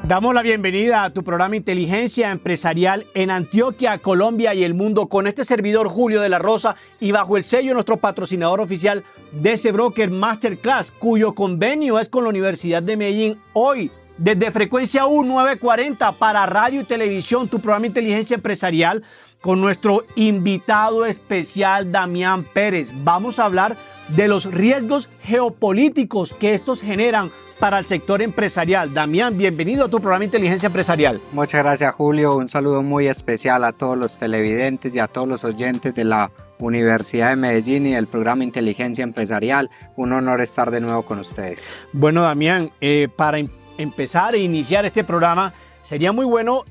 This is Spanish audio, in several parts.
Damos la bienvenida a tu programa Inteligencia Empresarial en Antioquia, Colombia y el mundo con este servidor Julio de la Rosa y bajo el sello de nuestro patrocinador oficial DC Broker Masterclass, cuyo convenio es con la Universidad de Medellín. Hoy, desde frecuencia U940 para radio y televisión, tu programa Inteligencia Empresarial con nuestro invitado especial Damián Pérez. Vamos a hablar de los riesgos geopolíticos que estos generan para el sector empresarial. Damián, bienvenido a tu programa Inteligencia Empresarial. Muchas gracias, Julio. Un saludo muy especial a todos los televidentes y a todos los oyentes de la Universidad de Medellín y del programa Inteligencia Empresarial. Un honor estar de nuevo con ustedes. Bueno, Damián, para empezar e iniciar este programa, sería muy bueno,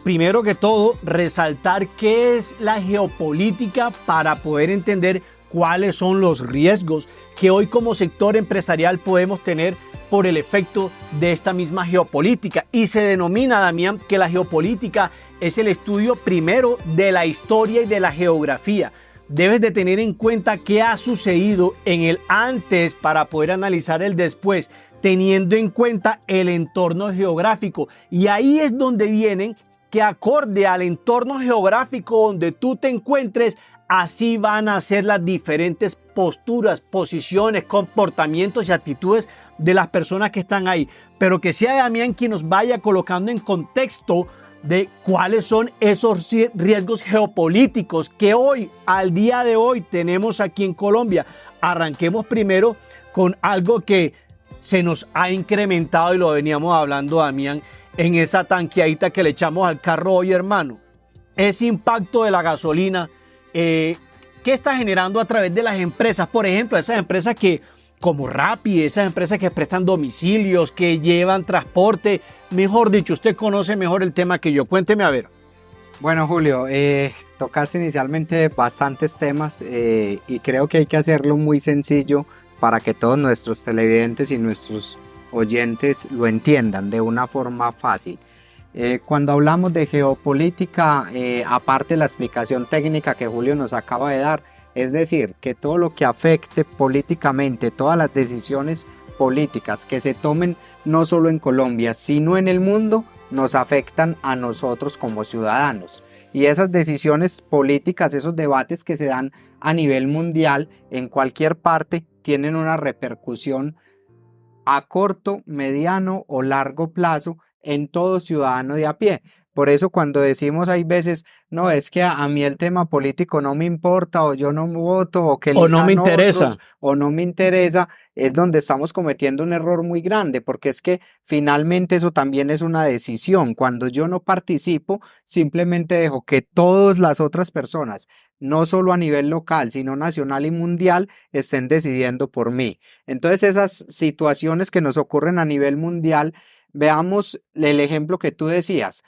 primero que todo, resaltar qué es la geopolítica para poder entender cuáles son los riesgos que hoy como sector empresarial podemos tener por el efecto de esta misma geopolítica. Y se denomina, Damián, que la geopolítica es el estudio primero de la historia y de la geografía. Debes de tener en cuenta qué ha sucedido en el antes para poder analizar el después, teniendo en cuenta el entorno geográfico. Y ahí es donde vienen que acorde al entorno geográfico donde tú te encuentres, así van a ser las diferentes posturas, posiciones, comportamientos y actitudes de las personas que están ahí. Pero que sea Damián quien nos vaya colocando en contexto de cuáles son esos riesgos geopolíticos que hoy, al día de hoy, tenemos aquí en Colombia. Arranquemos primero con algo que se nos ha incrementado y lo veníamos hablando, Damián, en esa tanqueadita que le echamos al carro hoy, hermano. Ese impacto de la gasolina, ¿qué está generando a través de las empresas? Por ejemplo, esas empresas que, como Rappi, esas empresas que prestan domicilios, que llevan transporte. Mejor dicho, usted conoce mejor el tema que yo. Cuénteme a ver. Bueno, Julio, tocaste inicialmente bastantes temas y creo que hay que hacerlo muy sencillo para que todos nuestros televidentes y nuestros oyentes lo entiendan de una forma fácil. Cuando hablamos de geopolítica, aparte de la explicación técnica que Julio nos acaba de dar, es decir, que todo lo que afecte políticamente, todas las decisiones políticas que se tomen no solo en Colombia, sino en el mundo, nos afectan a nosotros como ciudadanos. Y esas decisiones políticas, esos debates que se dan a nivel mundial, en cualquier parte, tienen una repercusión a corto, mediano o largo plazo en todo ciudadano de a pie. Por eso cuando decimos hay veces, no, es que a mí el tema político no me importa, o yo no voto, o que o no me interesa, otros, o no me interesa, es donde estamos cometiendo un error muy grande, porque es que finalmente eso también es una decisión. Cuando yo no participo, simplemente dejo que todas las otras personas, no solo a nivel local, sino nacional y mundial, estén decidiendo por mí. Entonces esas situaciones que nos ocurren a nivel mundial, veamos el ejemplo que tú decías.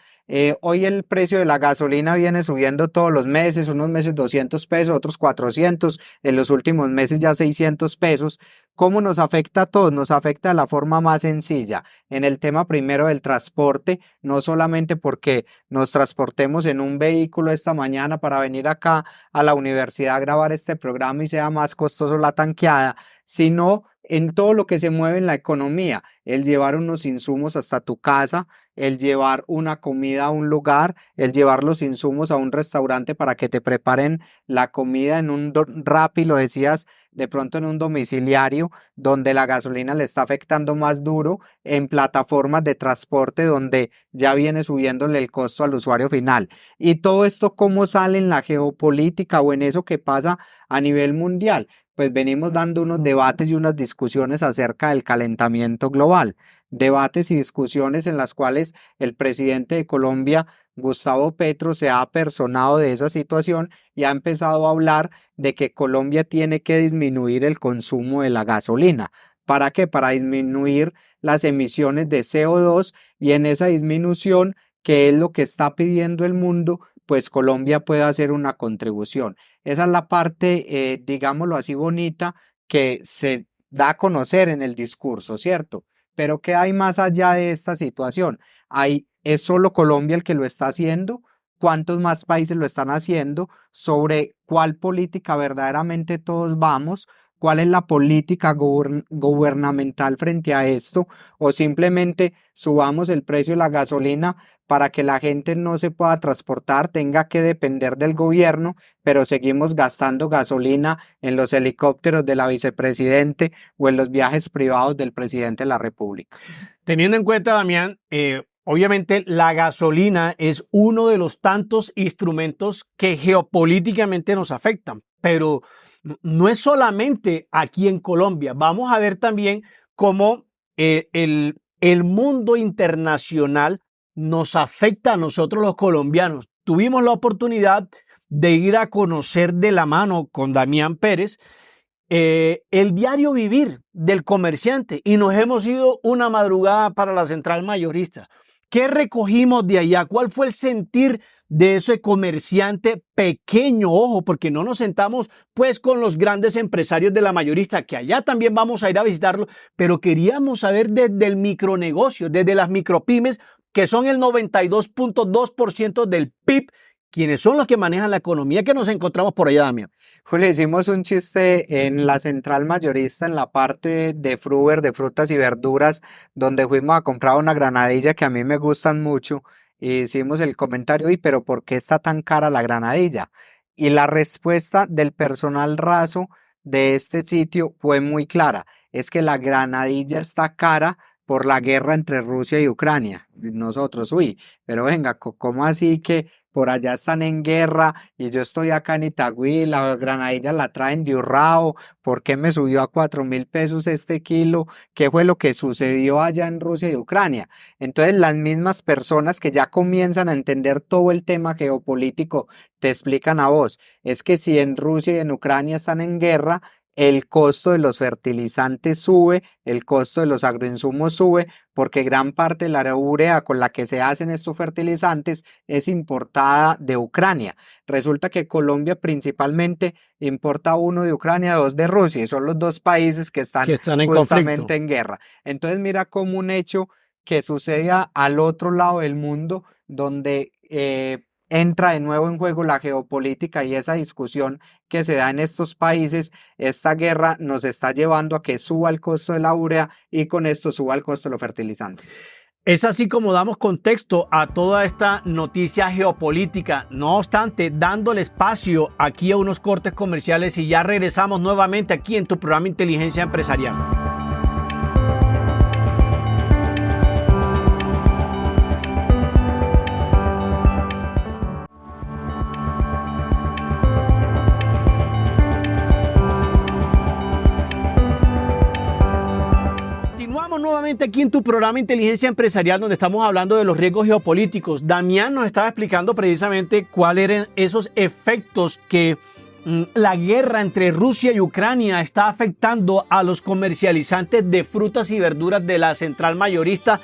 Hoy el precio de la gasolina viene subiendo todos los meses, unos meses 200 pesos, otros 400, en los últimos meses ya 600 pesos. ¿Cómo nos afecta a todos? Nos afecta de la forma más sencilla. En el tema primero del transporte, no solamente porque nos transportemos en un vehículo esta mañana para venir acá a la universidad a grabar este programa y sea más costoso la tanqueada, sino en todo lo que se mueve en la economía, el llevar unos insumos hasta tu casa, el llevar una comida a un lugar, el llevar los insumos a un restaurante para que te preparen la comida en un Rappi, lo decías, de pronto en un domiciliario donde la gasolina le está afectando más duro, en plataformas de transporte donde ya viene subiéndole el costo al usuario final. Y todo esto, ¿cómo sale en la geopolítica o en eso que pasa a nivel mundial? Pues venimos dando unos debates y unas discusiones acerca del calentamiento global, debates y discusiones en las cuales el presidente de Colombia, Gustavo Petro, se ha apersonado de esa situación y ha empezado a hablar de que Colombia tiene que disminuir el consumo de la gasolina. ¿Para qué? Para disminuir las emisiones de CO2 y en esa disminución, que es lo que está pidiendo el mundo, pues Colombia puede hacer una contribución. Esa es la parte, digámoslo así, bonita que se da a conocer en el discurso, ¿cierto? Pero ¿qué hay más allá de esta situación? ¿Es solo Colombia el que lo está haciendo? ¿Cuántos más países lo están haciendo? ¿Sobre cuál política verdaderamente todos vamos? ¿Cuál es la política gubernamental frente a esto? O simplemente subamos el precio de la gasolina para que la gente no se pueda transportar, tenga que depender del gobierno, pero seguimos gastando gasolina en los helicópteros de la vicepresidente o en los viajes privados del presidente de la República. Teniendo en cuenta, Damián, obviamente la gasolina es uno de los tantos instrumentos que geopolíticamente nos afectan, pero no es solamente aquí en Colombia. Vamos a ver también cómo el mundo internacional nos afecta a nosotros los colombianos. Tuvimos la oportunidad de ir a conocer de la mano con Damián Pérez el diario vivir del comerciante y nos hemos ido una madrugada para la central mayorista. ¿Qué recogimos de allá? ¿Cuál fue el sentir de ese comerciante pequeño? Ojo, porque no nos sentamos pues con los grandes empresarios de la mayorista, que allá también vamos a ir a visitarlo, pero queríamos saber desde el micronegocio, desde las micropymes, que son el 92.2% del PIB, quienes son los que manejan la economía, que nos encontramos por allá, Damián. Julio, hicimos un chiste en la central mayorista, en la parte de Fruver, de frutas y verduras, donde fuimos a comprar una granadilla que a mí me gustan mucho. Y hicimos el comentario, ¿y pero por qué está tan cara la granadilla? Y la respuesta del personal raso de este sitio fue muy clara. Es que la granadilla está cara por la guerra entre Rusia y Ucrania. Nosotros, pero venga, ¿cómo así que por allá están en guerra y yo estoy acá en Itagüí, la granadilla la traen de Urrao? ¿Por qué me subió a 4.000 pesos este kilo? ¿Qué fue lo que sucedió allá en Rusia y Ucrania? Entonces las mismas personas que ya comienzan a entender todo el tema geopolítico te explican a vos, es que si en Rusia y en Ucrania están en guerra, el costo de los fertilizantes sube, el costo de los agroinsumos sube, porque gran parte de la urea con la que se hacen estos fertilizantes es importada de Ucrania. Resulta que Colombia principalmente importa uno de Ucrania, dos de Rusia, y son los dos países que están justamente conflicto. en guerra. Entonces mira como un hecho que sucede al otro lado del mundo, donde entra de nuevo en juego la geopolítica y esa discusión que se da en estos países. Esta guerra nos está llevando a que suba el costo de la urea y con esto suba el costo de los fertilizantes. Es así como damos contexto a toda esta noticia geopolítica. No obstante, dándole espacio aquí a unos cortes comerciales y ya regresamos nuevamente aquí en tu programa Inteligencia Empresarial. Nuevamente aquí en tu programa Inteligencia Empresarial, donde estamos hablando de los riesgos geopolíticos. Damián nos estaba explicando precisamente cuáles eran esos efectos que la guerra entre Rusia y Ucrania está afectando a los comercializantes de frutas y verduras de la central mayorista,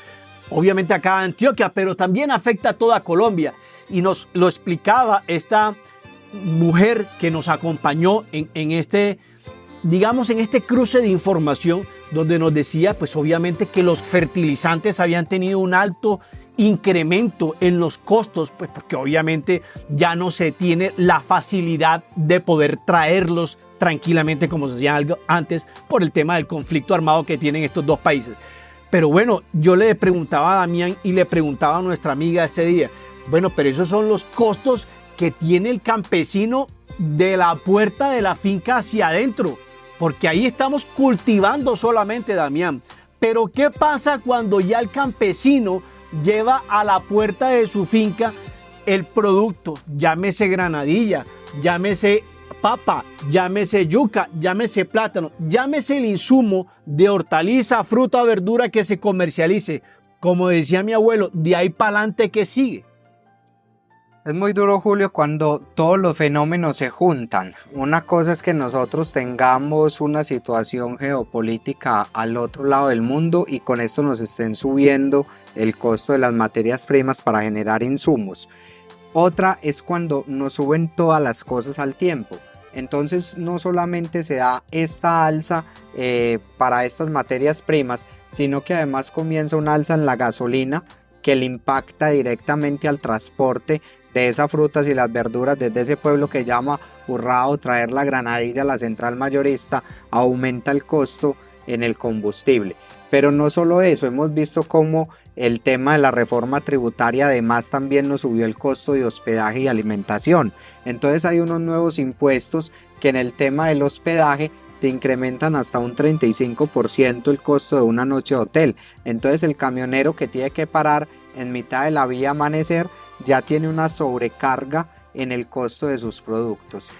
obviamente acá en Antioquia, pero también afecta a toda Colombia. Y nos lo explicaba esta mujer que nos acompañó en este cruce de información, donde nos decía, pues obviamente que los fertilizantes habían tenido un alto incremento en los costos, pues porque obviamente ya no se tiene la facilidad de poder traerlos tranquilamente como se hacía antes por el tema del conflicto armado que tienen estos dos países. Pero bueno, yo le preguntaba a Damián y le preguntaba a nuestra amiga este día, bueno, pero esos son los costos que tiene el campesino de la puerta de la finca hacia adentro, porque ahí estamos cultivando solamente, Damián. Pero ¿qué pasa cuando ya el campesino lleva a la puerta de su finca el producto? Llámese granadilla, llámese papa, llámese yuca, llámese plátano, llámese el insumo de hortaliza, fruta o verdura que se comercialice. Como decía mi abuelo, de ahí para adelante, ¿qué sigue? Es muy duro, Julio, cuando todos los fenómenos se juntan. Una cosa es que nosotros tengamos una situación geopolítica al otro lado del mundo y con esto nos estén subiendo el costo de las materias primas para generar insumos. Otra es cuando nos suben todas las cosas al tiempo. Entonces no solamente se da esta alza para estas materias primas, sino que además comienza una alza en la gasolina que le impacta directamente al transporte de esas frutas y las verduras desde ese pueblo que llama Urrao, traer la granadilla a la central mayorista aumenta el costo en el combustible. Pero no solo eso, hemos visto cómo el tema de la reforma tributaria además también nos subió el costo de hospedaje y alimentación. Entonces hay unos nuevos impuestos que en el tema del hospedaje te incrementan hasta un 35% el costo de una noche de hotel. Entonces el camionero que tiene que parar en mitad de la vía Amanecer ya tiene una sobrecarga en el costo de sus productos.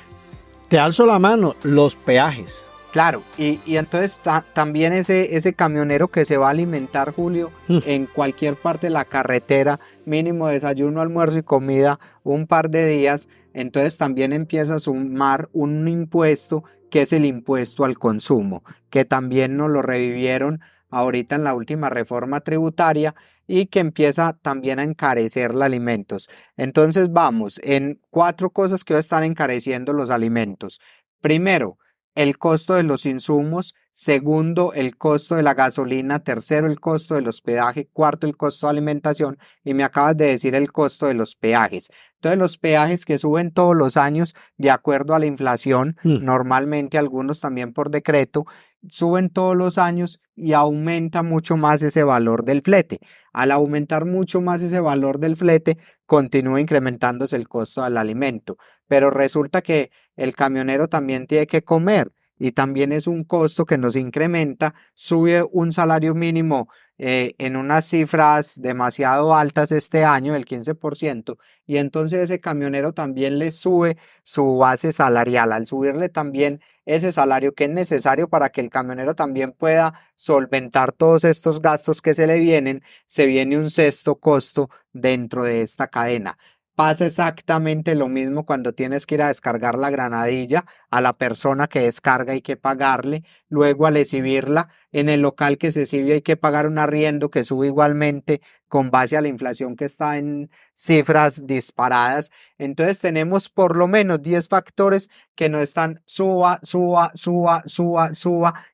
Te alzo la mano, los peajes. Claro, y entonces también ese camionero que se va a alimentar, Julio, en cualquier parte de la carretera, mínimo desayuno, almuerzo y comida, un par de días, entonces también empieza a sumar un impuesto que es el impuesto al consumo, que también nos lo revivieron ahorita en la última reforma tributaria y que empieza también a encarecer los alimentos. Entonces vamos, en 4 cosas que va a estar encareciendo los alimentos. Primero, el costo de los insumos. Segundo, el costo de la gasolina. Tercero, el costo del hospedaje. Cuarto, el costo de alimentación. Y me acabas de decir el costo de los peajes. Entonces, los peajes que suben todos los años de acuerdo a la inflación, normalmente algunos también por decreto, suben todos los años y aumenta mucho más ese valor del flete. Al aumentar mucho más ese valor del flete, continúa incrementándose el costo del alimento. Pero resulta que el camionero también tiene que comer y también es un costo que nos incrementa, sube un salario mínimo en unas cifras demasiado altas este año, el 15%, y entonces ese camionero también le sube su base salarial, al subirle también ese salario que es necesario para que el camionero también pueda solventar todos estos gastos que se le vienen, se viene un sexto costo dentro de esta cadena. Pasa exactamente lo mismo cuando tienes que ir a descargar la granadilla, a la persona que descarga hay que pagarle, luego al exhibirla en el local que se exhibe hay que pagar un arriendo que sube igualmente con base a la inflación que está en cifras disparadas. Entonces tenemos por lo menos 10 factores que no están suba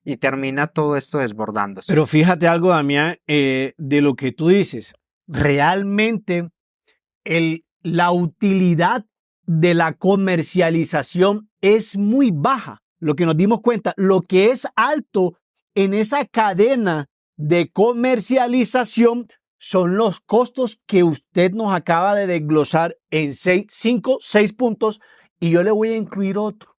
y termina todo esto desbordándose. Pero fíjate algo, Damián, de lo que tú dices. Realmente la utilidad de la comercialización es muy baja. Lo que nos dimos cuenta, lo que es alto en esa cadena de comercialización son los costos que usted nos acaba de desglosar en 5, 6 puntos, y yo le voy a incluir otro,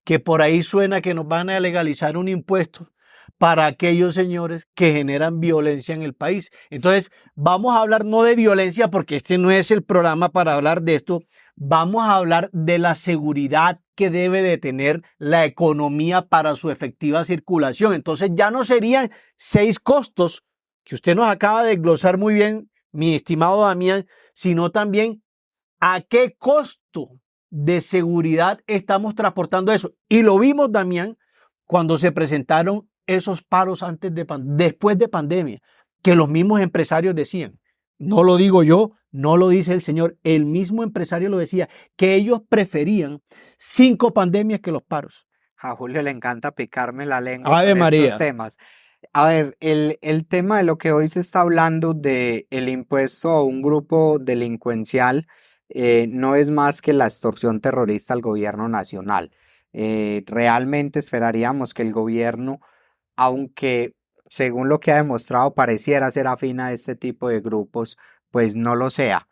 que por ahí suena que nos van a legalizar un impuesto para aquellos señores que generan violencia en el país. Entonces, vamos a hablar no de violencia, porque este no es el programa para hablar de esto. Vamos a hablar de la seguridad que debe de tener la economía para su efectiva circulación. Entonces, ya no serían 6 costos que usted nos acaba de glosar muy bien, mi estimado Damián, sino también a qué costo de seguridad estamos transportando eso. Y lo vimos, Damián, cuando se presentaron esos paros después de pandemia, que los mismos empresarios decían, no lo digo yo, no lo dice el señor, el mismo empresario lo decía, que ellos preferían 5 pandemias que los paros. A Julio le encanta picarme la lengua Ave con María. estos temas. A ver, el tema de lo que hoy se está hablando de el impuesto a un grupo delincuencial no es más que la extorsión terrorista al gobierno nacional. Realmente esperaríamos que el gobierno, aunque según lo que ha demostrado pareciera ser afín a este tipo de grupos, pues no lo sea.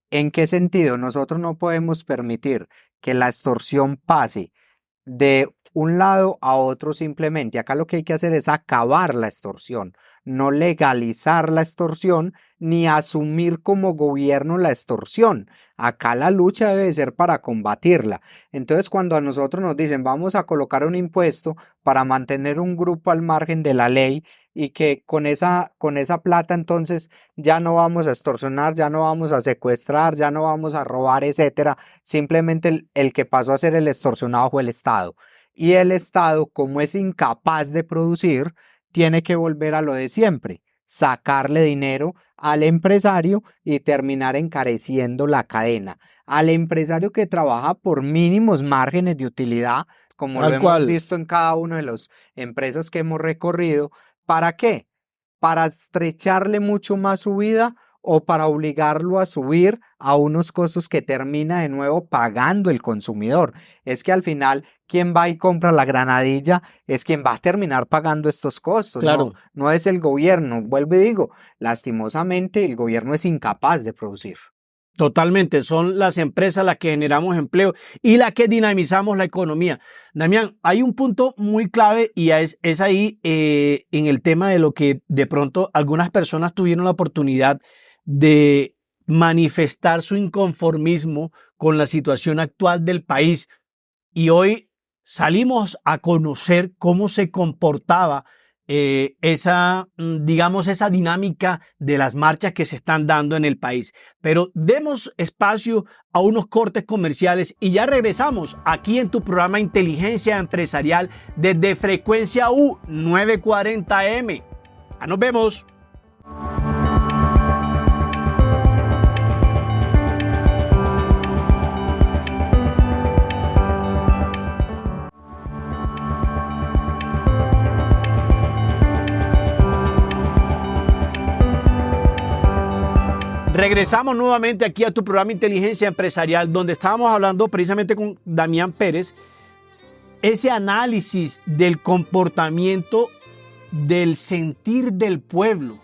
¿En qué sentido? Nosotros no podemos permitir que la extorsión pase de un lado a otro simplemente. Acá lo que hay que hacer es acabar la extorsión, no legalizar la extorsión ni asumir como gobierno la extorsión. Acá la lucha debe ser para combatirla. Entonces, cuando a nosotros nos dicen vamos a colocar un impuesto para mantener un grupo al margen de la ley y que con esa plata entonces ya no vamos a extorsionar, ya no vamos a secuestrar, ya no vamos a robar, etcétera, simplemente el que pasó a ser el extorsionado fue el Estado. Y el Estado, como es incapaz de producir, tiene que volver a lo de siempre, sacarle dinero al empresario y terminar encareciendo la cadena. Al empresario que trabaja por mínimos márgenes de utilidad, como lo hemos visto en cada una de las empresas que hemos recorrido. ¿Para qué? Para estrecharle mucho más su vida o para obligarlo a subir a unos costos que termina de nuevo pagando el consumidor. Es que al final quien va y compra la granadilla es quien va a terminar pagando estos costos, Claro. no es el gobierno. Vuelvo y digo, lastimosamente el gobierno es incapaz de producir. Totalmente, son las empresas las que generamos empleo y las que dinamizamos la economía. Damián, hay un punto muy clave y es ahí en el tema de lo que de pronto algunas personas tuvieron la oportunidad de manifestar su inconformismo con la situación actual del país y hoy salimos a conocer cómo se comportaba digamos, esa dinámica de las marchas que se están dando en el país. Pero demos espacio a unos cortes comerciales y ya regresamos aquí en tu programa Inteligencia Empresarial desde Frecuencia U 940M. Nos vemos. Regresamos nuevamente aquí a tu programa Inteligencia Empresarial, donde estábamos hablando precisamente con Damián Pérez, ese análisis del comportamiento, del sentir del pueblo,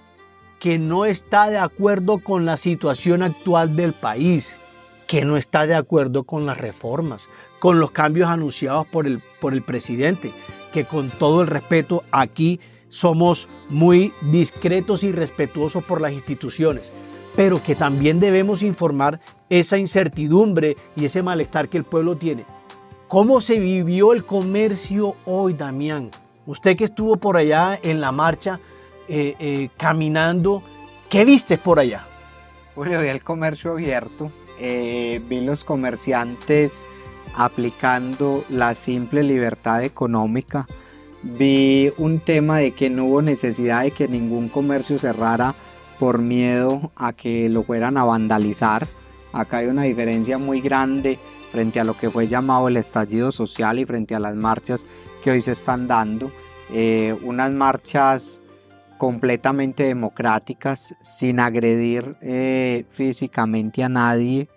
que no está de acuerdo con la situación actual del país, que no está de acuerdo con las reformas, con los cambios anunciados por el presidente, que con todo el respeto aquí somos muy discretos y respetuosos por las instituciones, pero que también debemos informar esa incertidumbre y ese malestar que el pueblo tiene. ¿Cómo se vivió el comercio hoy, Damián? Usted que estuvo por allá en la marcha, caminando, ¿qué viste por allá? Julio, vi el comercio abierto, vi los comerciantes aplicando la simple libertad económica, vi un tema de que no hubo necesidad de que ningún comercio cerrara por miedo a que lo fueran a vandalizar. Acá hay una diferencia muy grande frente a lo que fue llamado el estallido social y frente a las marchas que hoy se están dando. Unas marchas completamente democráticas, sin agredir físicamente a nadie.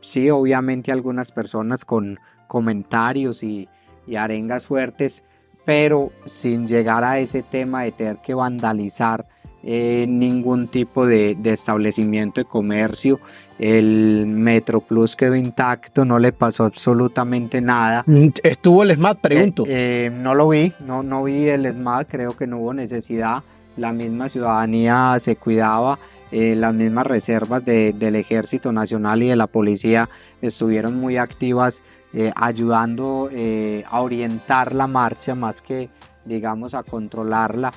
Sí, obviamente algunas personas con comentarios y arengas fuertes, pero sin llegar a ese tema de tener que vandalizar ningún tipo de establecimiento de comercio. El Metro Plus quedó intacto, no le pasó absolutamente nada. ¿Estuvo el SMAT, pregunto? No lo vi, no vi el SMAT, creo que no hubo necesidad. La misma ciudadanía se cuidaba, las mismas reservas del Ejército Nacional y de la Policía estuvieron muy activas, ayudando a orientar la marcha más que, digamos, a controlarla.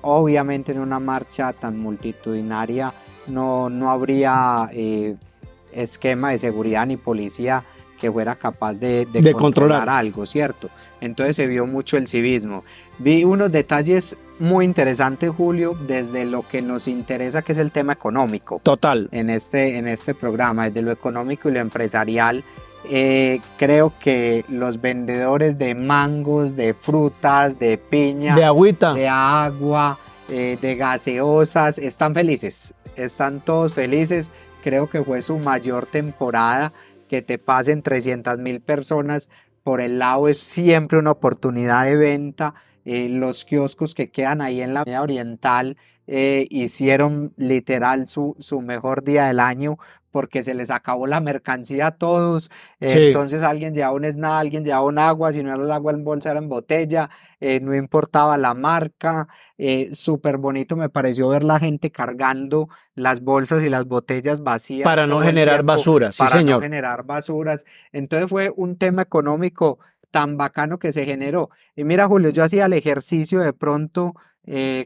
Obviamente en una marcha tan multitudinaria no habría esquema de seguridad ni policía que fuera capaz de controlar algo, ¿cierto? Entonces se vio mucho el civismo. Vi unos detalles muy interesantes, Julio, desde lo que nos interesa, que es el tema económico. Total. En este programa, desde lo económico y lo empresarial. Creo que los vendedores de mangos, de frutas, de piña, de agüita, de agua, de gaseosas, están felices, están todos felices. Creo que fue su mayor temporada. Que te pasen 300,000 personas por el lado es siempre una oportunidad de venta. Los kioscos que quedan ahí en la Media Oriental hicieron literal su mejor día del año, porque se les acabó la mercancía a todos. Sí. Entonces alguien llevaba un snack, alguien llevaba un agua, si no era el agua en bolsa era en botella, no importaba la marca. Súper bonito me pareció ver la gente cargando las bolsas y las botellas vacías para no generar basura, sí, para señor. no generar basuras. Entonces fue un tema económico tan bacano que se generó. Y mira, Julio, yo hacía el ejercicio de pronto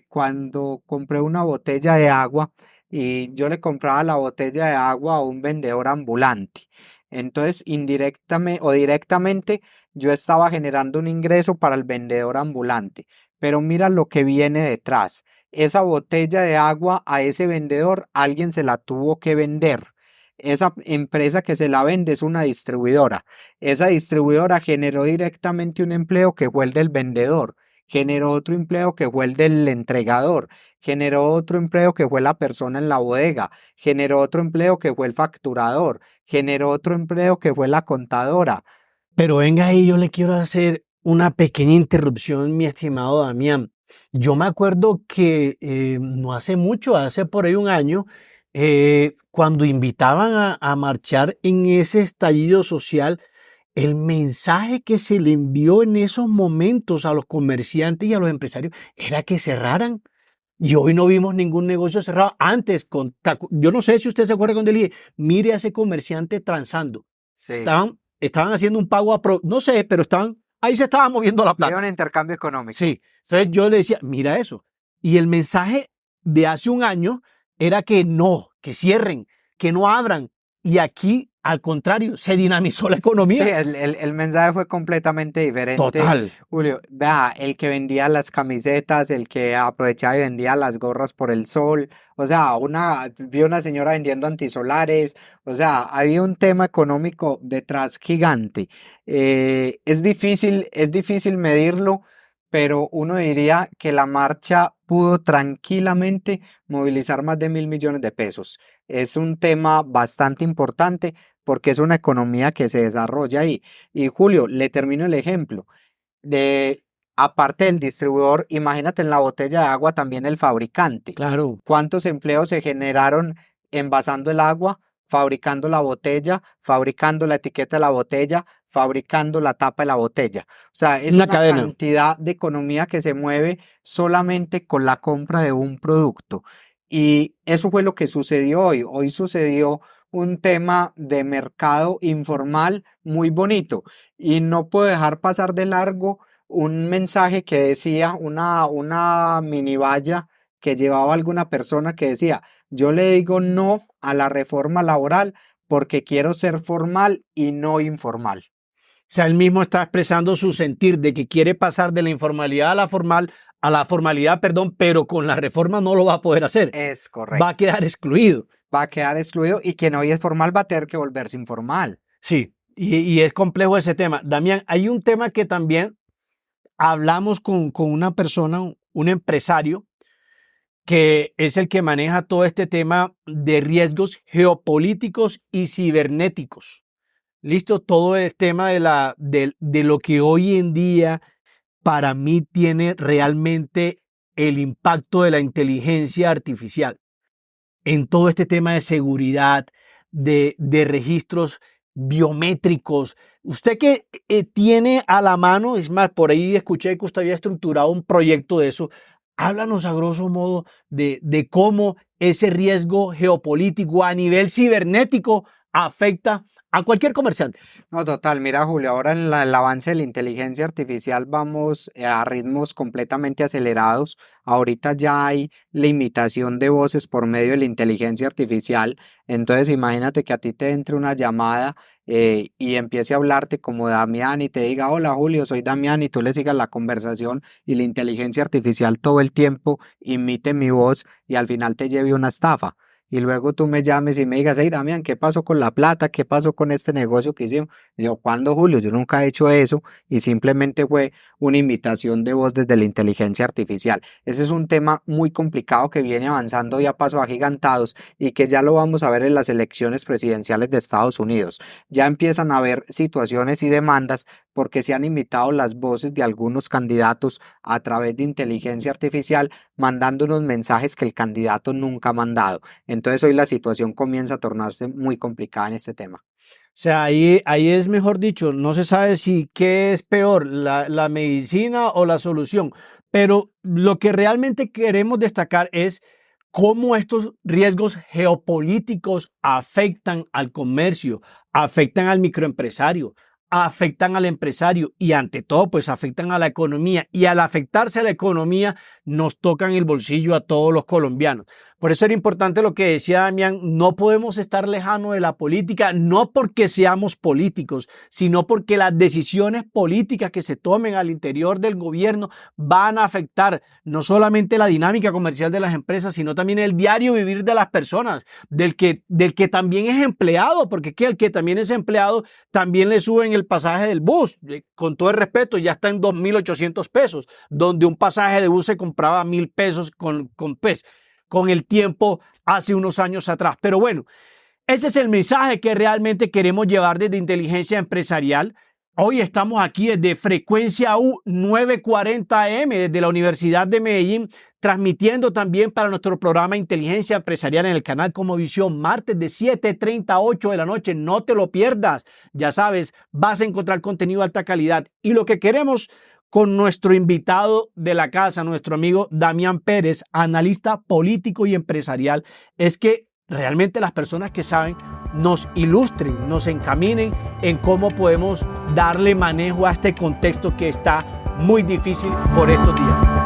cuando compré una botella de agua, y yo le compraba la botella de agua a un vendedor ambulante. Entonces, indirectamente o directamente, yo estaba generando un ingreso para el vendedor ambulante. Pero mira lo que viene detrás. Esa botella de agua a ese vendedor alguien se la tuvo que vender. Esa empresa que se la vende es una distribuidora. Esa distribuidora generó directamente un empleo que fue el del vendedor. generó otro empleo que fue el del entregador, generó otro empleo que fue la persona en la bodega, generó otro empleo que fue el facturador, generó otro empleo que fue la contadora. Pero venga ahí, yo le quiero hacer una pequeña interrupción, mi estimado Damián. Yo me acuerdo que no hace mucho, hace por ahí un año, cuando invitaban a marchar en ese estallido social, el mensaje que se le envió en esos momentos a los comerciantes y a los empresarios era que cerraran. Y hoy no vimos ningún negocio cerrado. Antes, yo no sé si usted se acuerda cuando le dije, mire a ese comerciante transando. Sí, Estaban haciendo un pago no sé, pero ahí se estaba moviendo la era plata. un intercambio económico. Sí. Entonces yo le decía, mira eso. Y el mensaje de hace un año era que no, que cierren, que no abran. Y aquí, al contrario, se dinamizó la Sí, economía. el mensaje fue completamente diferente, Total. Julio. Vea, el que vendía las camisetas, el que aprovechaba y vendía las gorras por el sol, o sea, vi una señora vendiendo antisolares, o sea, había un tema económico detrás gigante. Es difícil medirlo, pero uno diría que la marcha pudo tranquilamente movilizar más de 1.000 millones de pesos. Es un tema bastante importante porque es una economía que se desarrolla ahí. Y Julio, le termino el ejemplo. De, aparte del distribuidor, imagínate en la botella de agua también el fabricante. Claro. ¿Cuántos empleos se generaron envasando el agua, fabricando la botella, fabricando la etiqueta de la botella, fabricando la tapa de la botella? O sea, es Una una cadena. cantidad de economía que se mueve solamente con la compra de un producto. Y eso fue lo que sucedió hoy. Hoy sucedió un tema de mercado informal muy bonito y no puedo dejar pasar de largo un mensaje que decía una mini valla que llevaba alguna persona que decía, yo le digo no a la reforma laboral porque quiero ser formal y no informal. O sea, él mismo está expresando su sentir de que quiere pasar de la informalidad a la formalidad, perdón, pero con la reforma no lo va a poder hacer. Es Va a correcto. quedar excluido. Va a quedar excluido y quien hoy es formal va a tener que volverse informal. Sí, y es complejo ese tema. Damián, hay un tema que también hablamos con una persona, un empresario, que es el que maneja todo este tema de riesgos geopolíticos y cibernéticos. Listo, todo el tema de lo que hoy en día para mí tiene realmente el impacto de la inteligencia artificial en todo este tema de seguridad, de registros biométricos. Usted que tiene a la mano, es más, por ahí escuché que usted había estructurado un proyecto de eso. Háblanos a grosso modo de cómo ese riesgo geopolítico a nivel cibernético afecta a cualquier comerciante. No, total, mira Julio, ahora en el avance de la inteligencia artificial vamos a ritmos completamente acelerados. Ahorita ya hay la imitación de voces por medio de la inteligencia artificial. Entonces imagínate que a ti te entre una llamada y empiece a hablarte como Damián y te diga, hola Julio, soy Damián y tú le sigas la conversación y la inteligencia artificial todo el tiempo imite mi voz y al final te lleve una estafa. Y luego tú me llames y me digas, hey Damián, ¿qué pasó con la plata? ¿Qué pasó con este negocio que hicimos? Y yo, ¿cuándo, Julio? Yo nunca he hecho eso y simplemente fue una imitación de voz desde la inteligencia artificial. Ese es un tema muy complicado que viene avanzando ya a pasos agigantados y que ya lo vamos a ver en las elecciones presidenciales de Estados Unidos. Ya empiezan a haber situaciones y demandas porque se han imitado las voces de algunos candidatos a través de inteligencia artificial, mandando unos mensajes que el candidato nunca ha mandado. Entonces hoy la situación comienza a tornarse muy complicada en este tema. O sea, ahí es mejor dicho, no se sabe si qué es peor, la medicina o la solución. Pero lo que realmente queremos destacar es cómo estos riesgos geopolíticos afectan al comercio, afectan al microempresario, afectan al empresario y ante todo, pues afectan a la economía. Y al afectarse a la economía, nos tocan el bolsillo a todos los colombianos. Por eso era importante lo que decía Damián, no podemos estar lejanos de la política, no porque seamos políticos, sino porque las decisiones políticas que se tomen al interior del gobierno van a afectar no solamente la dinámica comercial de las empresas, sino también el diario vivir de las personas, del que también es empleado, porque es que el que también es empleado también le suben el pasaje del bus. Con todo el respeto, ya está en 2.800 pesos, donde un pasaje de bus se compraba 1.000 pesos con el tiempo hace unos años atrás. Pero bueno, ese es el mensaje que realmente queremos llevar desde Inteligencia Empresarial. Hoy estamos aquí desde Frecuencia U 940 AM, desde la Universidad de Medellín, transmitiendo también para nuestro programa Inteligencia Empresarial en el canal Comovisión, martes de 7:30 a 8 de la noche. No te lo pierdas. Ya sabes, vas a encontrar contenido de alta calidad. Y lo que queremos con nuestro invitado de la casa, nuestro amigo Damián Pérez, analista político y empresarial, es que realmente las personas que saben nos ilustren, nos encaminen en cómo podemos darle manejo a este contexto que está muy difícil por estos días.